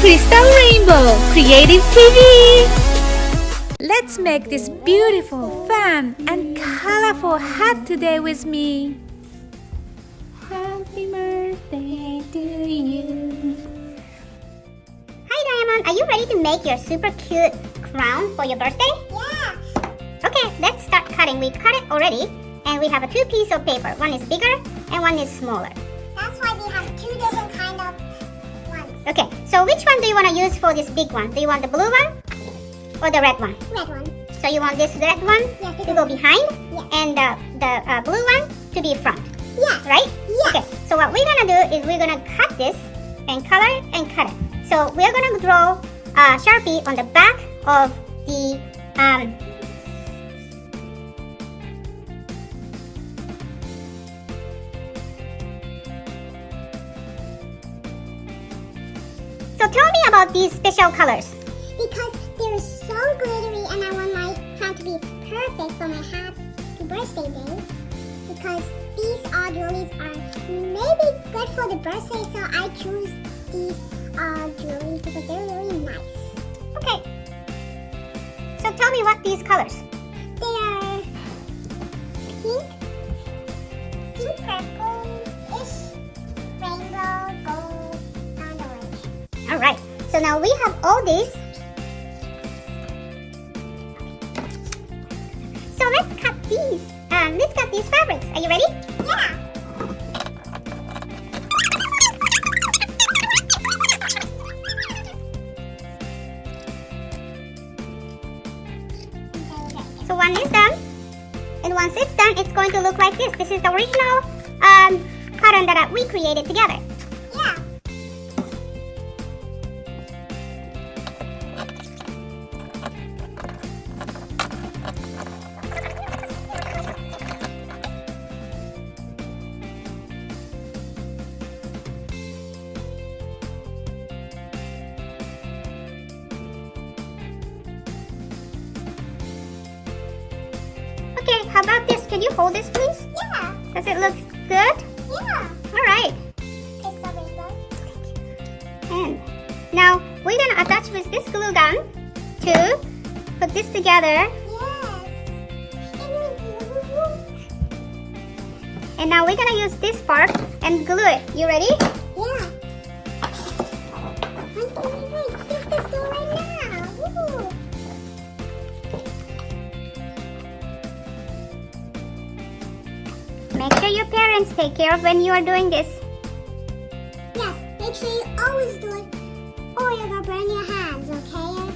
Kristal Rainbow Creative TV. Let's make this beautiful, fun, and colorful hat today with me. Happy birthday to you. Hi Diamond, are you ready to make your super cute crown for your birthday? Yeah. Okay, let's start cutting. We cut it already and we have a two piece of paper. One is bigger and one is smaller. That's why we have two different kind of ones. Okay, so which one do you want to use for this big one? Do you want the blue one or the red one? Red one. So you want this red one Yeah, to go behind Yes. and the blue one to be front, Yes. right? Yes. Okay, so what we're gonna do is we're gonna cut this and color it and cut it. So we're gonna draw a Sharpie on the back of the So tell me about these special colors. Because they're so glittery and I want my crown to be perfect for my happy birthday day. Because these jewelries are maybe good for the birthday, so I choose these jewelries because they're really nice. Okay. So tell me what these colors. They are pink, purple-ish, rainbow, gold, and orange. All right. So now we have all these. So let's cut these. Let's cut these fabrics. Are you ready? Yeah. So one is done. And once it's done, it's going to look like this. This is the original pattern that we created together. Yeah. Okay, how about this? Can you hold this, please? Yeah. Does it look good? Yeah. All right. It's so rainbow. And now we're gonna attach with this glue gun to put this together. Yes. And now we're gonna use this part and glue it. You ready? Yeah. I'm going to fix this door right now. Woo. Make sure your parents take care of when you are doing this. Yes, make sure you always do it or you're gonna burn your hands, okay?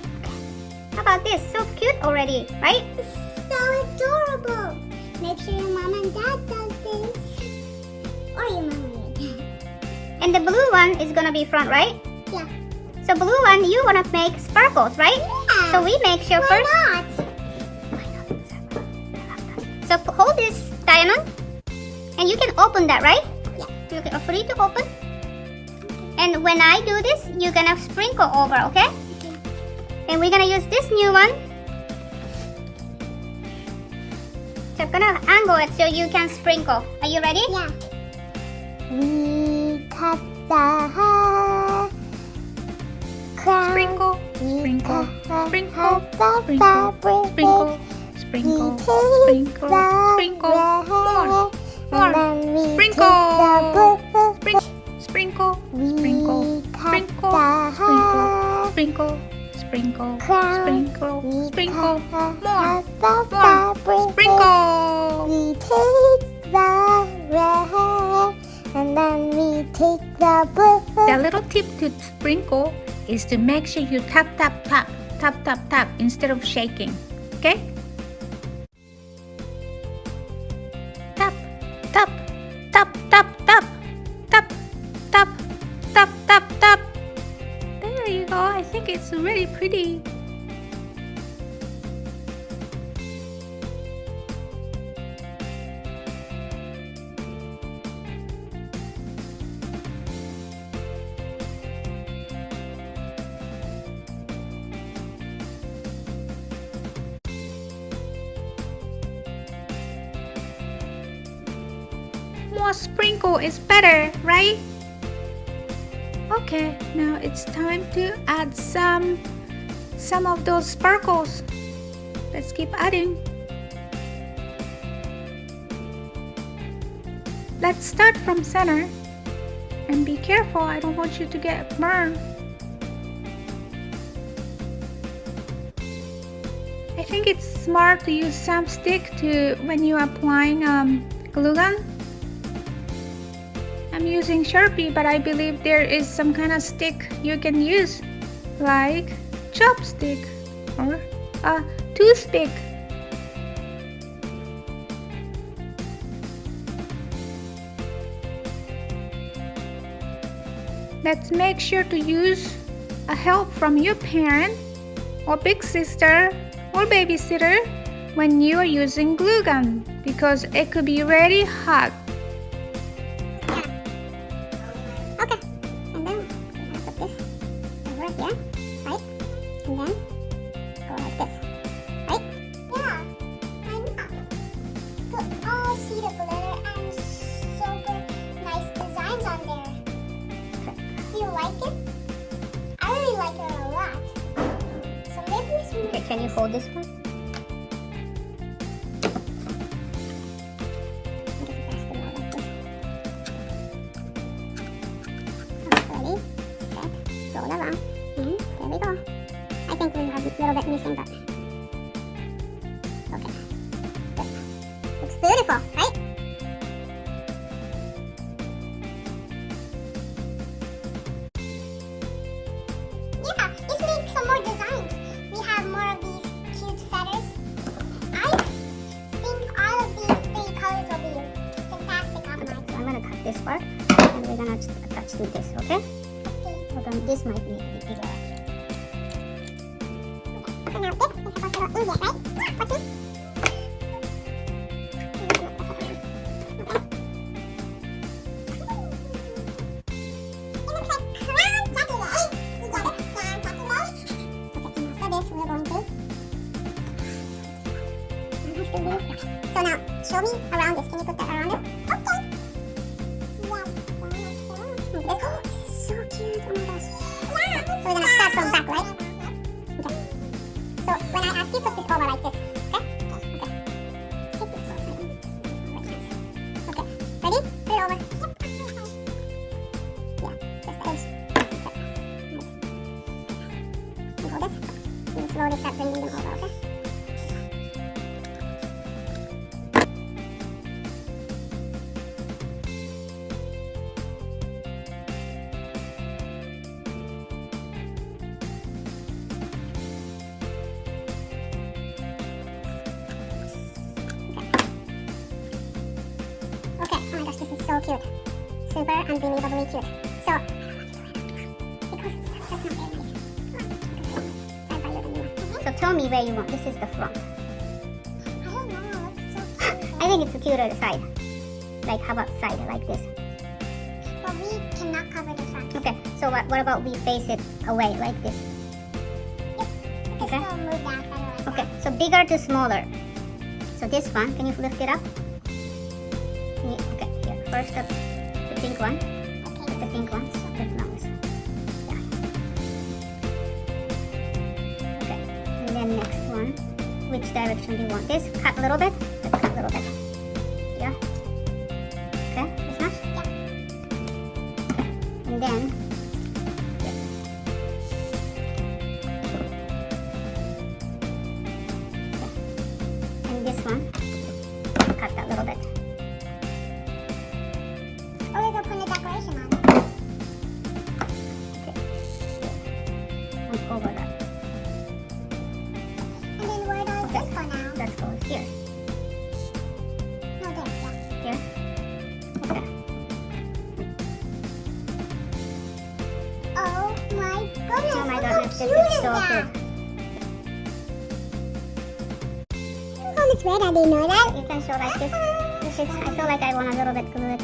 How about this? So cute already, right? It's so adorable. Make sure your mom and dad does this. Or your mom and your dad. And the blue one is gonna be front, right? Yeah. So blue one, you wanna make sparkles, right? Yeah. So we make sure Why first. not? So hold this diamond, and you can open that, right? Yeah. You are free to open. And when I do this, you're gonna sprinkle over, okay? And we're gonna use this new one. So I'm gonna angle it so you can sprinkle. Are you ready? Yeah. We cut the hair. Crown. Sprinkle, We sprinkle, cut sprinkle, the sprinkle, fabric. sprinkle, sprinkle, We take sprinkle, the sprinkle, red more, and then we sprinkle, take the blue. sprinkle, We sprinkle, cut sprinkle, the hair. sprinkle, sprinkle, Crown. sprinkle, We sprinkle, cut more, the more, fabric. sprinkle. We take the red and then we take the blue. The little tip to sprinkle is to make sure you tap, tap, tap, tap, tap, tap instead of shaking. Okay? Tap, tap, tap, tap, tap, tap, tap, tap, tap, tap. There you go. I think it's really pretty. More sprinkle is better, right? Okay, now it's time to add some of those sparkles. Let's keep adding. Let's start from center and be careful, I don't want you to get burned. I think it's smart to use some stick to when you're applying glue gun. I'm using Sharpie, but I believe there is some kind of stick you can use, like chopstick or a toothpick. Let's make sure to use a help from your parent or big sister or babysitter when you are using glue gun, because it could be really hot. Okay, and then I put this over here, right? And then go like this, right? Yeah, I know. Could all see the glitter and super nice designs on there. Do you like it? I really like it a lot. So maybe it's Okay, can you hold this one? Ready, set, roll around, and there we go. I think we have a little bit missing, but okay. Good. Looks beautiful, right? Yeah, let's make some more designs. We have more of these cute feathers. I think all of these 3 colors will be fantastic on my So I'm gonna cut this part, and we're gonna attach to this, okay? Okay. So then this might need to be bigger. So now this is supposed to go in here, right? Watch me. It looks like crown chocolate. You got it? Crown chocolate. Okay, and after this, we're going to So now, show me around this. Can you put that around it? Okay. Yes. so cute. Oh my gosh. Yeah. So we're gonna start from back, right? Okay. So when I ask you, put this over like this. Okay? Okay. Take this over. Okay. Ready? Put it over. Yeah. Just the edge. Okay. Nice. You hold this. You slowly start bringing them over, okay? Okay. Oh my gosh, this is so cute. Super unbelievably cute. So, because that's not very nice. Stand by you, then you. So tell me where you want. This is the front. I don't know. It's so cute. I think it's a cuter side. Like, how about side like this? But we cannot cover the front. Okay, so what about we face it away like this? We Okay. can still move that feather like Okay, so bigger to smaller. So this one, can you lift it up? Okay, here. First the pink one. that. Okay. The pink one. The lungs. Yeah. Okay, and then next one. Which direction do you want? This? Cut a little bit? Let's cut a little bit. Yeah? Okay, this much? Yeah. And then and this one, cut that little bit. Or we could put a decoration on it. Okay. And over that. And then where does this go now? Let's go here. No, this, yeah. Here. Okay. Oh my goodness. Oh my look goodness, how this cute is so that? cute. Oh, Miss Red, I didn't know that. You can show like this. This is, I feel like I want a little bit glue it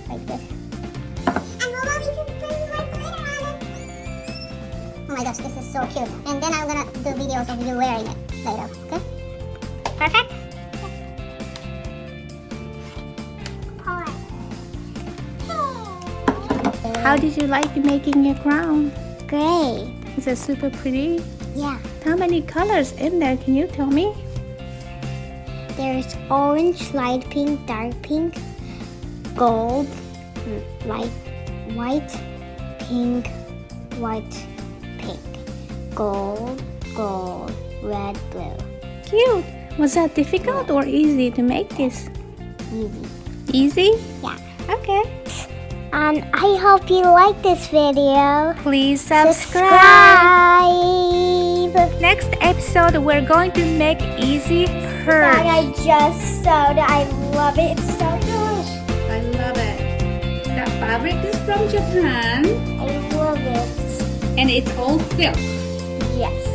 like this. And we'll always put more glitter on it. Oh my gosh, this is so cute. And then I'm gonna do videos of you wearing it later, okay? Perfect? Alright. How did you like making your crown? Great. Is it super pretty? Yeah. How many colors in there? Can you tell me? There's orange, light pink, dark pink, gold, light white, pink, white, pink, gold, gold, red, blue. Cute. Was that difficult or easy to make this? Easy. Easy? Yeah. Okay. And I hope you like this video. Please subscribe. Next episode, we're going to make easy That purse. I just sewed. I love it. It's so good. I love it. The fabric is from Japan I love it. and it's all silk. Yes.